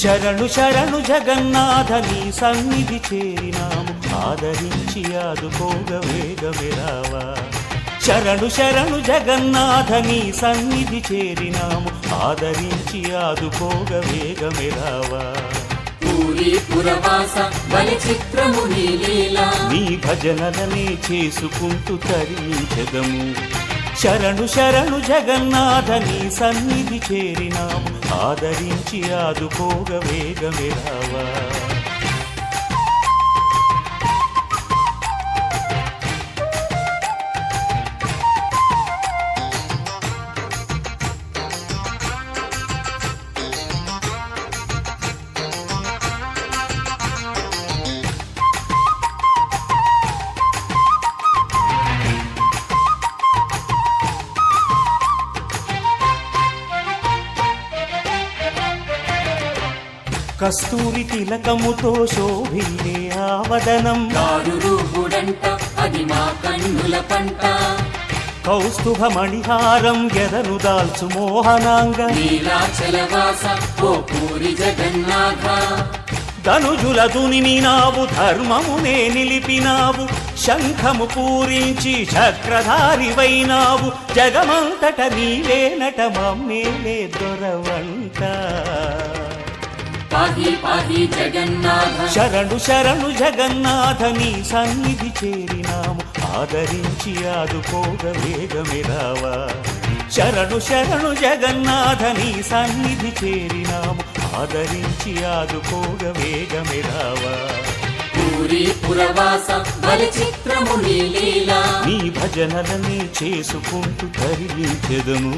శరణు శరణు జగన్నాథ నీ సన్నిధి చేరినాము ఆదరించి ఆదుకోగ వేగమే రావా శరణు శరణు జగన్నాథ నీ సన్నిధి చేరినాము ఆదరించి ఆదుకోగ వేగమే రావా పూరీ పురవాస బలి చిత్రము నీ లీలా నీ భజనలనే చేసుకుంటూ తరించెదము శరణు శరణు జగన్నాథ నీ సన్నిధి చేరినాము ఆదరించి ఆదుకోగ వేగమే రావా కస్తూరి తిలకముతో శోభిల్లే ఆవదనం దారు రూపుడంట అది మా కన్నుల పంట కౌస్తుభ మణిహారం ఎదను దాల్చు మోహనాంగ నీలాచలవాస ఓ పూరి జగన్నాథ ధనుజుల దునిమినావు ధర్మమునే నిలిపినావు శంఖము పూరించి చక్రధారివైనావు జగమంతట నీవేనట మమ్మేలే దొరవంట పాహి పాహి జగన్నాథ శరణు శరణు జగన్నాథ నీ సన్నిధి చేరినాము ఆదరించి ఆదుకోగ వేగమే రావా శరణు శరణు జగన్నాథ నీ సన్నిధి చేరినాము ఆదరించి ఆదుకోగ వేగమే రావా పూరీ పురవాస బలి చిత్రము నీ లీలా నీ భజనలనే చేసుకుంటూ తరించెదము